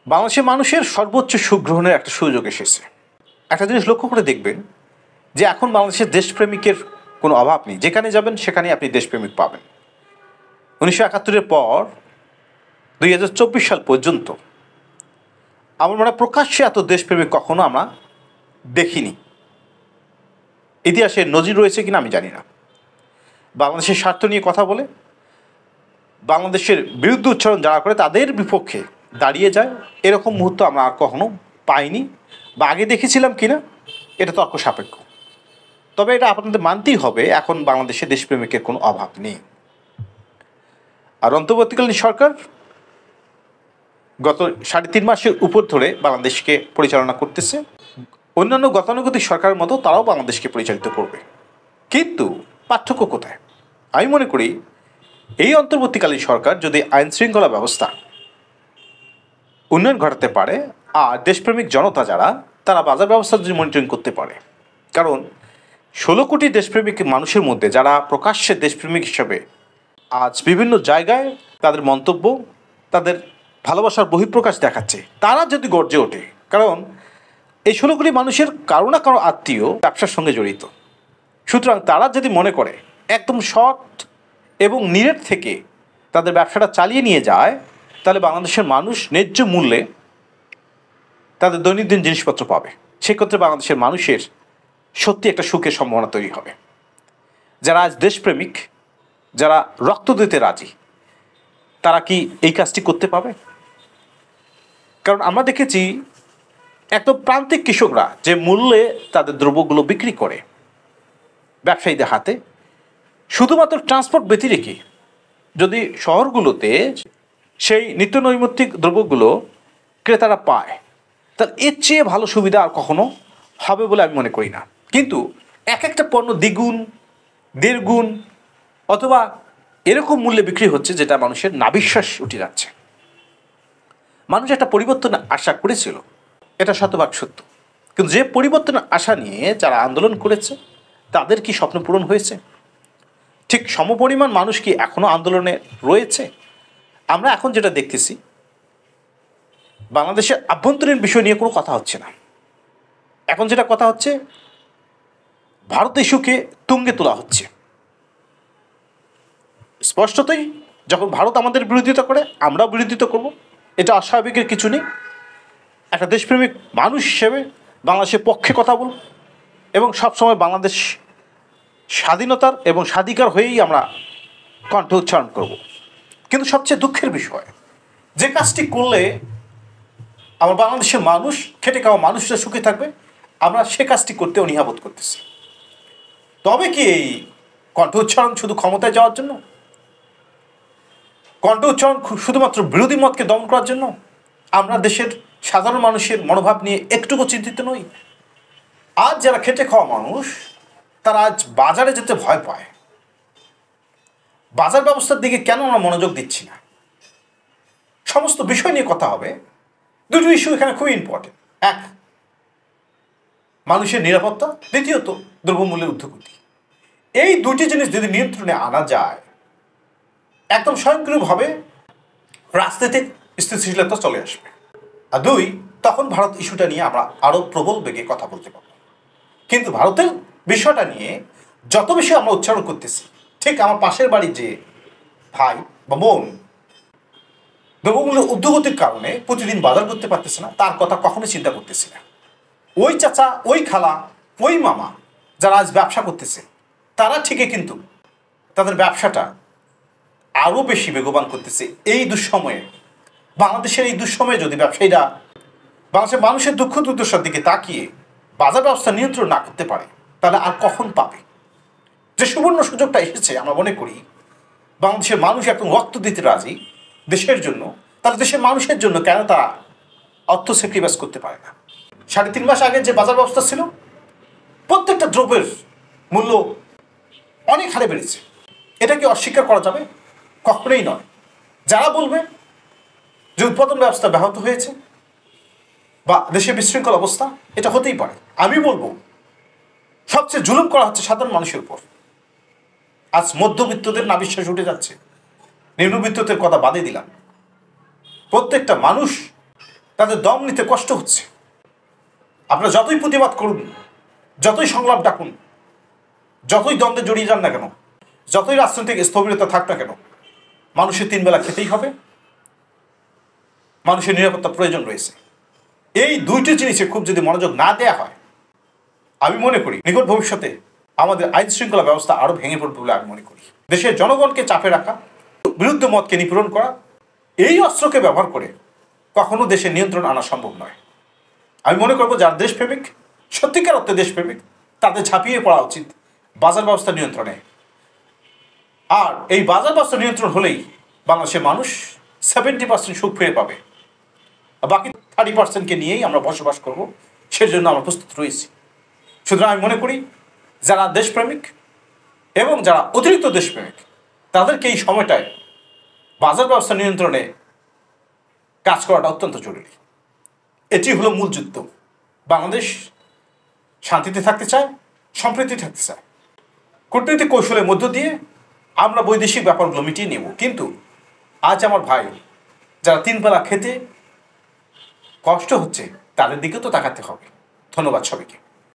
বাংলাদেশের মানুষের সর্বোচ্চ সুখ গ্রহণের একটা সুযোগ এসেছে। একটা জিনিস লক্ষ্য করে দেখবেন যে এখন বাংলাদেশের দেশপ্রেমিকের কোনো অভাব নেই। যেখানে যাবেন সেখানেই আপনি দেশপ্রেমিক পাবেন। 1971-এর পর 2024 সাল পর্যন্ত আমার মনে হয় প্রকাশ্যে এত দেশপ্রেমিক কখনো আমরা দেখিনি। ইতিহাসে নজির রয়েছে কিনা আমি জানি না। বাংলাদেশের স্বার্থ নিয়ে কথা বলে বাংলাদেশের বিরুদ্ধে উচ্চারণ যারা করে তাদের বিপক্ষে দাঁড়িয়ে যায়, এরকম মুহূর্ত আমরা আর কখনো পাইনি বা আগে দেখেছিলাম কিনা এটা তর্ক সাপেক্ষ। তবে এটা আপনাদের মানতেই হবে, এখন বাংলাদেশে দেশপ্রেমিকের কোনো অভাব নেই। আর অন্তর্বর্তীকালীন সরকার গত 3.5 মাসের উপর ধরে বাংলাদেশকে পরিচালনা করতেছে। অন্যান্য গতানুগতিক সরকারের মতো তারাও বাংলাদেশকে পরিচালিত করবে। কিন্তু পার্থক্য কোথায়? আমি মনে করি এই অন্তর্বর্তীকালীন সরকার যদি আইন শৃঙ্খলা ব্যবস্থা উন্নয়ন ঘটাতে পারে আর দেশপ্রেমিক জনতা যারা তারা বাজার ব্যবস্থা যদি মনিটরিং করতে পারে, কারণ 16 কোটি দেশপ্রেমিক মানুষের মধ্যে যারা প্রকাশ্যে দেশপ্রেমিক হিসাবে আজ বিভিন্ন জায়গায় তাদের মন্তব্য, তাদের ভালোবাসার বহিঃপ্রকাশ দেখাচ্ছে, তারা যদি গর্জে ওঠে, কারণ এই 16 কোটি মানুষের কারো না কারো আত্মীয় ব্যবসার সঙ্গে জড়িত, সুতরাং তারা যদি মনে করে একদম সৎ এবং নিরেট থেকে তাদের ব্যবসাটা চালিয়ে নিয়ে যায়, তাহলে বাংলাদেশের মানুষ ন্যায্য মূল্যে তাদের দৈনন্দিন জিনিসপত্র পাবে। সেক্ষেত্রে বাংলাদেশের মানুষের সত্যি একটা সুখের সম্ভাবনা তৈরি হবে। যারা আজ দেশপ্রেমিক, যারা রক্ত দিতে রাজি, তারা কি এই কাজটি করতে পাবে? কারণ আমরা দেখেছি একদম প্রান্তিক কৃষকরা যে মূল্যে তাদের দ্রব্যগুলো বিক্রি করে ব্যবসায়ীদের হাতে, শুধুমাত্র ট্রান্সপোর্ট ব্যতিরেকে যদি শহরগুলোতে সেই নিত্য নৈমিত্তিক দ্রব্যগুলো ক্রেতারা পায়, তাহলে এর চেয়ে ভালো সুবিধা আর কখনো হবে বলে আমি মনে করি না। কিন্তু এক একটা পণ্য দ্বিগুণ, দেড়গুণ অথবা এরকম মূল্যে বিক্রি হচ্ছে যেটা মানুষের নাবিশ্বাস উঠে যাচ্ছে। মানুষ একটা পরিবর্তনের আশা করেছিল, এটা শতভাগ সত্য, কিন্তু যে পরিবর্তনের আশা নিয়ে যারা আন্দোলন করেছে তাদের কি স্বপ্ন পূরণ হয়েছে? ঠিক সমপরিমাণ মানুষ কি এখনও আন্দোলনে রয়েছে? আমরা এখন যেটা দেখতেছি, বাংলাদেশের আভ্যন্তরীণ বিষয় নিয়ে কোনো কথা হচ্ছে না। এখন যেটা কথা হচ্ছে, ভারত ইস্যুকে তুঙ্গে তোলা হচ্ছে। স্পষ্টতই যখন ভারত আমাদের বিরোধিতা করে আমরাও বিরোধিতা করব, এটা অস্বাভাবিকের কিছু নেই। একটা দেশপ্রেমিক মানুষ হিসেবে বাংলাদেশের পক্ষে কথা বলব এবং সবসময় বাংলাদেশ স্বাধীনতার এবং স্বাধিকার হয়েই আমরা কণ্ঠ উচ্চারণ করব। কিন্তু সবচেয়ে দুঃখের বিষয়, যে কাজটি করলে আমার বাংলাদেশের মানুষ, খেটে খাওয়া মানুষরা সুখে থাকবে, আমরা সে কাজটি করতে অনীহাবোধ করতেছি। তবে কি এই কণ্ঠ উচ্চারণ শুধু ক্ষমতায় যাওয়ার জন্য? কণ্ঠ উচ্চারণ শুধুমাত্র বিরোধী মতকে দমন করার জন্য? আমরা দেশের সাধারণ মানুষের মনোভাব নিয়ে একটুকু চিন্তিত নই? আজ যারা খেটে খাওয়া মানুষ, তারা আজ বাজারে যেতে ভয় পায়। বাজার ব্যবস্থার দিকে কেন আমরা মনোযোগ দিচ্ছি না? সমস্ত বিষয় নিয়ে কথা হবে। দুটো ইস্যু এখানে খুবই ইম্পর্টেন্ট। এক, মানুষের নিরাপত্তা, দ্বিতীয়ত দ্রব্যমূল্যের ঊর্ধ্বগতি। এই দুটি জিনিস যদি নিয়ন্ত্রণে আনা যায়, একদম স্বয়ংক্রিয়ভাবে রাজনৈতিক স্থিতিশীলতা চলে আসবে। আর দুই, তখন ভারত ইস্যুটা নিয়ে আমরা আরও প্রবল বেগে কথা বলতে পারব। কিন্তু ভারতের বিষয়টা নিয়ে যত বেশি আমরা উচ্চারণ করতেছি, ঠিক আমার পাশের বাড়ির যে ভাই বা বোন দ্রব্যমূল্যের ঊর্ধ্বগতির কারণে প্রতিদিন বাজার করতে পারতেছে না, তার কথা কখনোই চিন্তা করতেছি না। ওই চাচা, ওই খালা, ওই মামা যারা আজ ব্যবসা করতেছে, তারা ঠিকই কিন্তু তাদের ব্যবসাটা আরও বেশি বেগবান করতেছে। এই দুঃসময়ে, বাংলাদেশের এই দুঃসময়ে যদি ব্যবসায়ীরা বাংলাদেশের মানুষের দুঃখ দুর্দশার দিকে তাকিয়ে বাজার ব্যবস্থা নিয়ন্ত্রণ না করতে পারে, তাহলে আর কখন পাবে? যে সুবর্ণ সুযোগটা এসেছে, আমরা মনে করি বাংলাদেশের মানুষ একদম রক্ত দিতে রাজি দেশের জন্য, তাহলে দেশের মানুষের জন্য কেন তারা অর্থ স্যাক্রিফাইস করতে পারে না? 3.5 মাস আগে যে বাজার ব্যবস্থা ছিল, প্রত্যেকটা দ্রব্যের মূল্য অনেক হারে বেড়েছে। এটা কি অস্বীকার করা যাবে? কখনোই নয়। যারা বলবে যে উৎপাদন ব্যবস্থা ব্যাহত হয়েছে বা দেশে বিশৃঙ্খল অবস্থা, এটা হতেই পারে। আমি বলবো সবচেয়ে জুলুম করা হচ্ছে সাধারণ মানুষের উপর। আজ মধ্যবিত্তদের নাবিশ্বাস উঠে যাচ্ছে, নিম্নবিত্তদের কথা বাদে দিলাম। প্রত্যেকটা মানুষ তাদের দম নিতে কষ্ট হচ্ছে। আপনারা যতই প্রতিবাদ করুন, যতই সংলাপ ডাকুন, যতই দ্বন্দ্বে জড়িয়ে যান না কেন, যতই রাজনৈতিক স্থবিরতা থাক না কেন, মানুষের 3 বেলা খেতেই হবে, মানুষের নিরাপত্তা প্রয়োজন রয়েছে। এই দুইটি জিনিসে খুব যদি মনোযোগ না দেয়া হয়, আমি মনে করি নিকট ভবিষ্যতে আমাদের আইন শৃঙ্খলা ব্যবস্থা আরো ভেঙে পড়বে বলে আমি মনে করি। দেশের জনগণকে চাপে রাখা, বিরুদ্ধ মতকে নিপীড়ন করা, এই অস্ত্রকে ব্যবহার করে কখনো দেশের নিয়ন্ত্রণ আনা সম্ভব নয়। আমি মনে করবো যারা দেশপ্রেমিক, সত্যিকার অর্থে দেশপ্রেমিক, তাদের ঝাঁপিয়ে পড়া উচিত বাজার ব্যবস্থা নিয়ন্ত্রণে। আর এই বাজার ব্যবস্থা নিয়ন্ত্রণ হলেই বাংলাদেশের মানুষ 70% সুখ ফিরে পাবে, বাকি 30%কে নিয়েই আমরা বসবাস করব, সেজন্য আমরা প্রস্তুত রয়েছি। সুতরাং আমি মনে করি যারা দেশপ্রেমিক এবং যারা অতিরিক্ত দেশপ্রেমিক, তাদেরকে এই সময়টায় বাজার ব্যবস্থা নিয়ন্ত্রণে কাজ করাটা অত্যন্ত জরুরি। এটি হলো মূল যুদ্ধ। বাংলাদেশ শান্তিতে থাকতে চায়, সম্প্রীতি থাকতে চায়। কূটনৈতিক কৌশলের মধ্য দিয়ে আমরা বৈদেশিক ব্যাপারগুলো মিটিয়ে নেব, কিন্তু আজ আমার ভাই যারা 3 বেলা খেতে কষ্ট হচ্ছে, তাদের দিকে তো তাকাতে হবে। ধন্যবাদ সবাইকে।